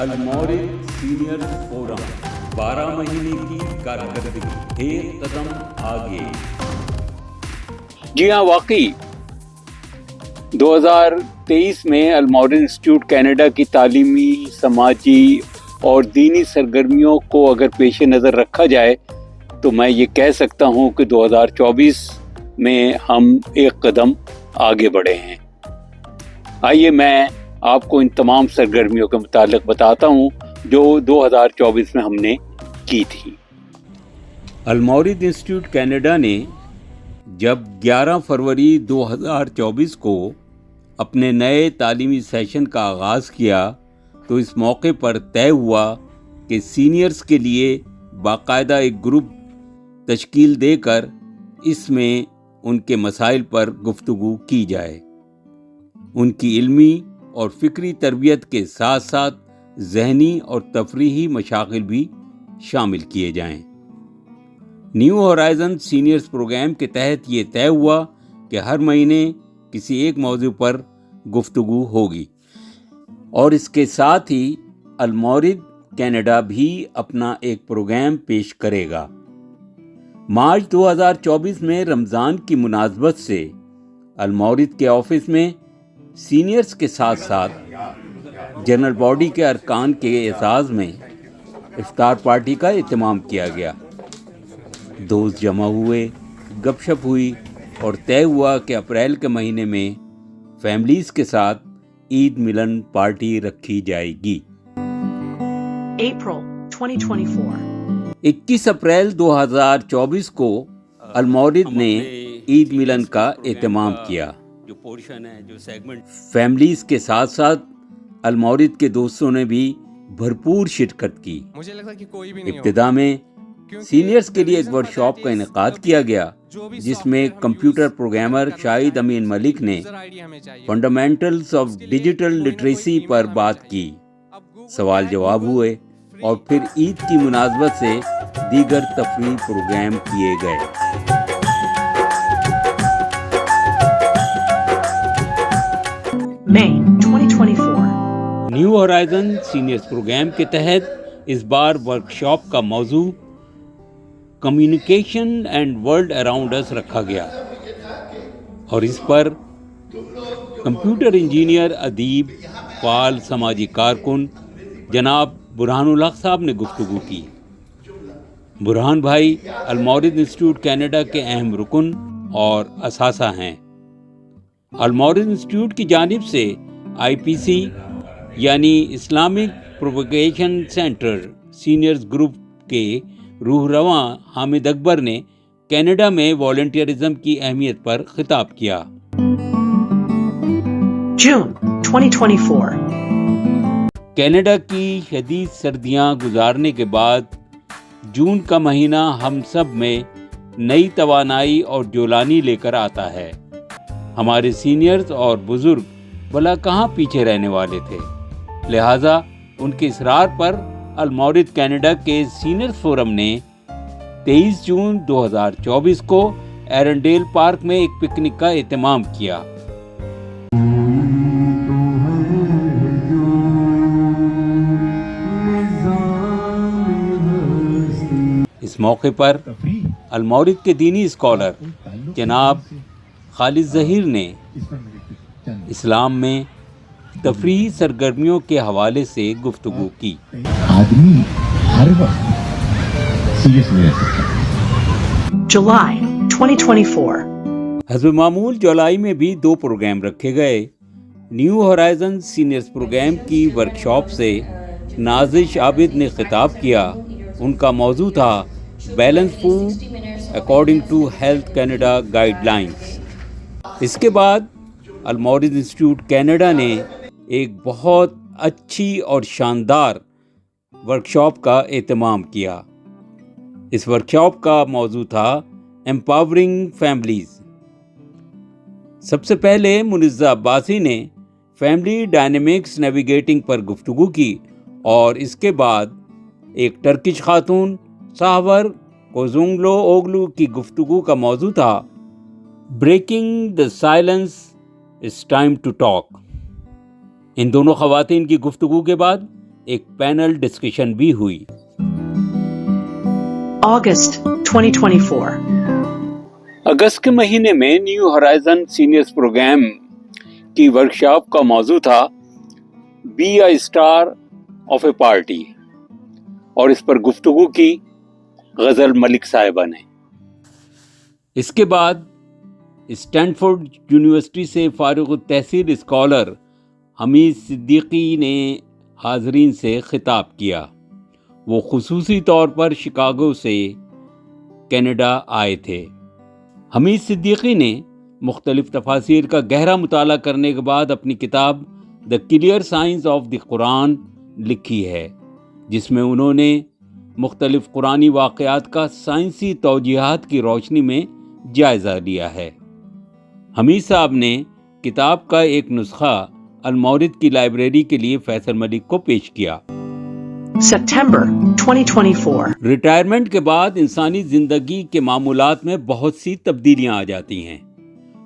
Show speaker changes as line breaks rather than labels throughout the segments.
Almawrid senior forum 12 مہینے کی کارکردگی، ایک قدم آگے۔
جی ہاں، واقعی 2023 میں المورد انسٹیٹیوٹ کینیڈا کی تعلیمی، سماجی اور دینی سرگرمیوں کو اگر پیش نظر رکھا جائے تو میں یہ کہہ سکتا ہوں کہ 2024 میں ہم ایک قدم آگے بڑھے ہیں۔ آئیے میں آپ کو ان تمام سرگرمیوں کے متعلق بتاتا ہوں جو 2024 میں ہم نے کی تھی۔
المورد انسٹیٹیوٹ کینیڈا نے جب 11 فروری 2024 کو اپنے نئے تعلیمی سیشن کا آغاز کیا تو اس موقع پر طے ہوا کہ سینئرز کے لیے باقاعدہ ایک گروپ تشکیل دے کر اس میں ان کے مسائل پر گفتگو کی جائے، ان کی علمی اور فکری تربیت کے ساتھ ساتھ ذہنی اور تفریحی مشاغل بھی شامل کیے جائیں۔ نیو ہورائزن سینئرز پروگرام کے تحت یہ طے ہوا کہ ہر مہینے کسی ایک موضوع پر گفتگو ہوگی، اور اس کے ساتھ ہی المورد کینیڈا بھی اپنا ایک پروگرام پیش کرے گا۔ مارچ 2024 میں رمضان کی مناسبت سے المورد کے آفس میں سینئرز کے ساتھ ساتھ جنرل باڈی کے ارکان کے اعزاز میں افطار پارٹی کا اہتمام کیا گیا۔ دوست جمع ہوئے، گپ شپ ہوئی اور طے ہوا کہ اپریل کے مہینے میں فیملیز کے ساتھ عید ملن پارٹی رکھی جائے گی۔
April 2024
21 اپریل 2024 کو المورد نے عید ملن کا اہتمام کیا۔ جو پورشن ہے، جو سیگمنٹ، فیملیز کے ساتھ ساتھ المورد کے دوستوں نے بھی بھرپور شرکت کی۔
مجھے لگتا کہ کوئی بھی نہیں
ابتدا میں سینئرز کے لیے ایک ورکشاپ کا انعقاد کیا گیا جس میں کمپیوٹر پروگرامر شاہد امین ملک نے فنڈامنٹلز آف ڈیجیٹل لٹریسی پر بات کی، سوال جواب ہوئے اور پھر عید کی مناسبت سے دیگر تفریحی پروگرام کیے گئے۔
May 2024
new horizon seniors programme کے تحت اس بار ورکشاپ کا موضوع communication and world around us رکھا گیا، اور اس پر کمپیوٹر انجینئر، ادیب، فعال سماجی کارکن جناب برہان الحق صاحب نے گفتگو کی۔ برہان بھائی المورد انسٹیٹیوٹ کینیڈا کے اہم رکن اور اثاثہ ہیں۔ المورد انسٹیٹیوٹ کی جانب سے IPC یعنی Islamic propagation centre seniors group کے روح رواں حامد اکبر نے کینیڈا میں والنٹیئرزم کی اہمیت پر خطاب کیا۔
June 2024
کینیڈا کی شدید سردیاں گزارنے کے بعد جون کا مہینہ ہم سب میں نئی توانائی اور جولانی لے کر آتا ہے۔ ہمارے سینئرز اور بزرگ بھلا کہاں پیچھے رہنے والے تھے، لہٰذا ان کے اصرار پر المورد کینیڈا کے سینئرز فورم نے 23 جون 2024 کو ایرنڈیل پارک میں ایک پکنک کا اہتمام کیا۔ اس موقع پر المورد کے دینی اسکالر جناب خالد ظہیر نے اسلام میں تفریحی سرگرمیوں کے حوالے سے گفتگو کی۔
آدمی ہر وقت سیریس نہیں رہ سکتا۔
July 2024
حسب معمول جولائی میں بھی 2 پروگرام رکھے گئے۔ نیو ہورائزن سینئرز پروگرام کی ورکشاپ سے نازش عابد نے خطاب کیا۔ ان کا موضوع تھا balance food according to health Canada guidelines. اس کے بعد المورد انسٹیٹیوٹ کینیڈا نے ایک بہت اچھی اور شاندار ورکشاپ کا اہتمام کیا۔ اس ورکشاپ کا موضوع تھا ایمپاورنگ فیملیز۔ سب سے پہلے منزہ عباسی نے فیملی ڈائنامکس نیویگیٹنگ پر گفتگو کی، اور اس کے بعد ایک ٹرکش خاتون ساہور کوزونگلو اوگلو کی گفتگو کا موضوع تھا breaking the silence it's time to talk. ان دونوں خواتین کی گفتگو کے بعد ایک پینل ڈسکشن بھی ہوئی۔
August 2024.
اگست کے مہینے میں نیو ہورائزن سینئرز پروگرام کی ورکشاپ کا موضوع تھا be a star of a party, اور اس پر گفتگو کی غزل ملک صاحبہ نے۔
اس کے بعد اسٹینفورڈ یونیورسٹی سے فارغ التحصیل اسکالر حمید صدیقی نے حاضرین سے خطاب کیا۔ وہ خصوصی طور پر شکاگو سے کینیڈا آئے تھے۔ حمید صدیقی نے مختلف تفاسیر کا گہرا مطالعہ کرنے کے بعد اپنی کتاب the clear science of the Quran لکھی ہے، جس میں انہوں نے مختلف قرآنی واقعات کا سائنسی توجیہات کی روشنی میں جائزہ لیا ہے۔ حمید صاحب نے کتاب کا ایک نسخہ المورد کی لائبریری کے لیے فیصل ملک کو پیش کیا۔
September 2024.
ریٹائرمنٹ کے بعد انسانی زندگی کے معمولات میں بہت سی تبدیلیاں آ جاتی ہیں،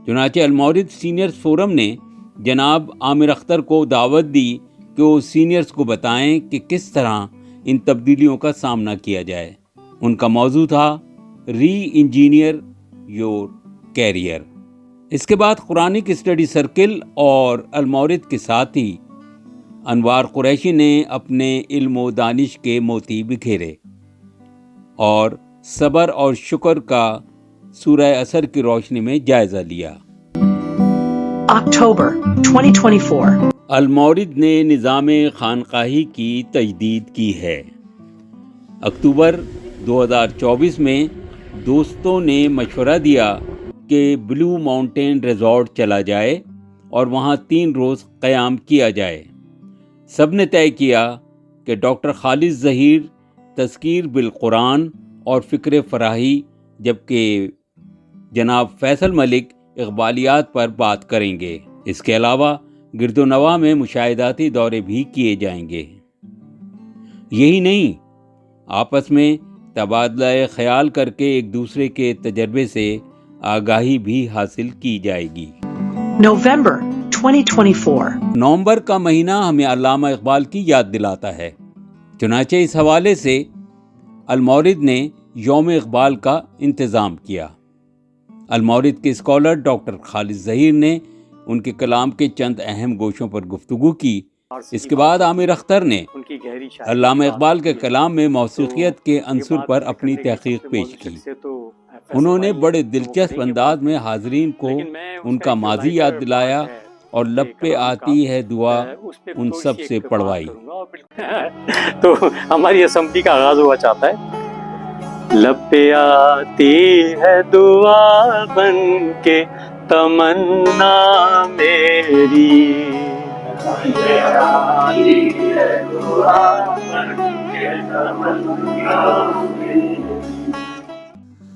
چنانچہ المورد سینئرز فورم نے جناب عامر اختر کو دعوت دی کہ وہ سینئرز کو بتائیں کہ کس طرح ان تبدیلیوں کا سامنا کیا جائے۔ ان کا موضوع تھا ری انجینئر یور کیریئر۔ اس کے بعد قرآنک اسٹڈی سرکل اور المورد کے ساتھی انوار قریشی نے اپنے علم و دانش کے موتی بکھیرے اور صبر اور شکر کا سورہ اثر کی روشنی میں جائزہ لیا۔
October 2024.
المورد نے نظام خانقاہی کی تجدید کی ہے۔ اکتوبر 2024 میں دوستوں نے مشورہ دیا کہ بلو ماؤنٹین ریزورٹ چلا جائے اور وہاں 3 روز قیام کیا جائے۔ سب نے طے کیا کہ ڈاکٹر خالد ظہیر تذکیر بالقرآن اور فکر فراہی، جبکہ جناب فیصل ملک اقبالیات پر بات کریں گے۔ اس کے علاوہ گرد و نواح میں مشاہداتی دورے بھی کیے جائیں گے۔ یہی نہیں، آپس میں تبادلہ خیال کر کے ایک دوسرے کے تجربے سے آگاہی بھی حاصل کی جائے گی۔
November 2024.
نومبر کا مہینہ ہمیں علامہ اقبال کی یاد دلاتا ہے، چنانچہ اس حوالے سے المورد نے یوم اقبال کا انتظام کیا۔ المورد کے اسکالر ڈاکٹر خالد ظہیر نے ان کے کلام کے چند اہم گوشوں پر گفتگو کی۔ اس کے بعد عامر اختر نے علامہ اقبال کے کلام میں موسیقیت کے عنصر پر اپنی تحقیق پیش کی۔ انہوں نے بڑے دلچسپ انداز میں حاضرین کو ان کا ماضی یاد دلایا اور لب پہ آتی ہے دعا ان سب سے پڑھوائی۔
تو ہماری اسمبلی کا آغاز ہوا چاہتا ہے، لب پہ آتی ہے دعا بن کے تمنا میری،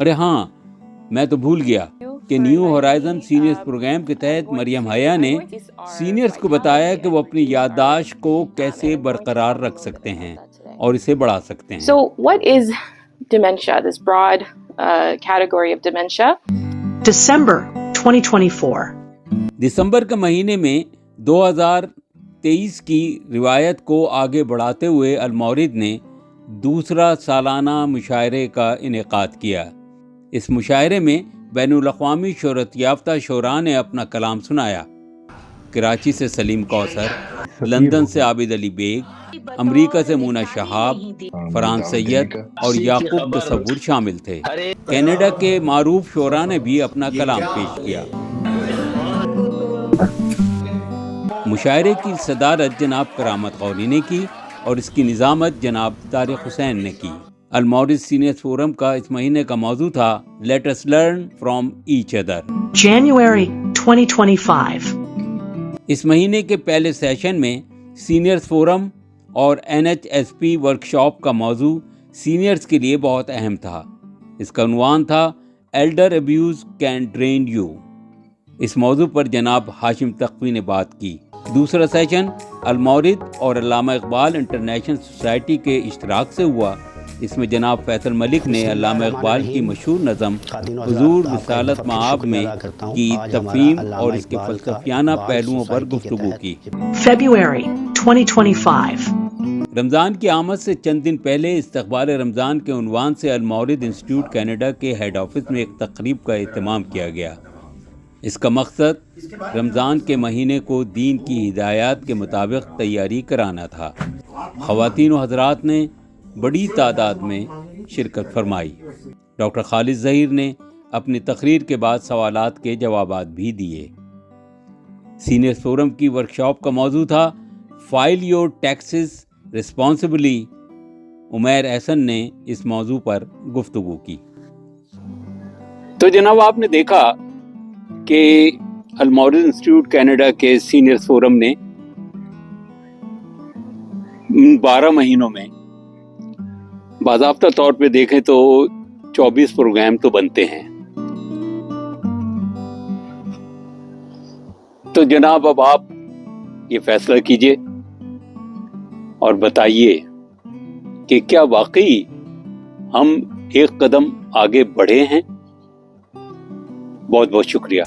ارے ہاں، میں تو بھول گیا کہ نیو ہورائزن سینئرز پروگرام کے تحت مریم حیا نے سینئرز کو بتایا کہ وہ اپنی یادداشت کو کیسے برقرار رکھ سکتے ہیں اور اسے بڑھا سکتے ہیں۔
So what is dementia, this broad category of dementia?
December 2024.
دسمبر کے مہینے میں 2023 کی روایت کو آگے بڑھاتے ہوئے المورد نے دوسرا سالانہ مشاعرے کا انعقاد کیا۔ اس مشاعرے میں بین الاقوامی شہرت یافتہ شعراء نے اپنا کلام سنایا۔ کراچی سے سلیم کوثر، لندن سے عابد علی بیگ، امریکہ سے مونا شہاب، فرحان سید اور یعقوب تصور شامل تھے۔ کینیڈا کے معروف شعراء نے بھی اپنا کلام پیش کیا۔ مشاعرے کی صدارت جناب کرامت غوری نے کی اور اس کی نظامت جناب طارق حسین نے کی۔ المورد سینئرز فورم کا اس مہینے کا موضوع تھا let us learn from each other.
January 2025.
اس مہینے کے پہلے سیشن میں سینئرز فورم اور NHSP ورکشاپ کا موضوع سینئرز کے لیے بہت اہم تھا۔ اس کا عنوان تھا elder abuse can drain you. اس موضوع پر جناب ہاشم تقوی نے بات کی۔ دوسرا سیشن المورد اور علامہ اقبال انٹرنیشنل سوسائٹی کے اشتراک سے ہوا۔ اس میں جناب فیصل ملک نے علامہ اقبال کی مشہور نظم حضور رسالت مآب میں کی تفہیم اور اس کے فلسفیانہ پہلوؤں پر گفتگو کی۔
February 2025.
رمضان کی آمد سے چند دن پہلے استقبال رمضان کے عنوان سے المورد انسٹیٹیوٹ کینیڈا کے ہیڈ آفس میں ایک تقریب کا اہتمام کیا گیا۔ اس کا مقصد رمضان کے مہینے کو دین کی ہدایات کے مطابق تیاری کرانا تھا۔ خواتین و حضرات نے بڑی تعداد میں شرکت فرمائی۔ ڈاکٹر خالد ظہیر نے اپنی تقریر کے بعد سوالات کے جوابات بھی دیے۔ سینئر فورم کی ورکشاپ کا موضوع تھا file your taxes responsibly. Umair Ahsan نے اس موضوع پر گفتگو کی۔
تو جناب آپ نے دیکھا کہ المورد انسٹیٹیوٹ کینیڈا کے سینئر فورم نے 12 مہینوں میں باضابطہ طور پہ دیکھیں تو 24 پروگرام تو بنتے ہیں۔ تو جناب اب آپ یہ فیصلہ کیجئے اور بتائیے کہ کیا واقعی ہم ایک قدم آگے بڑھے ہیں؟ بہت بہت شکریہ۔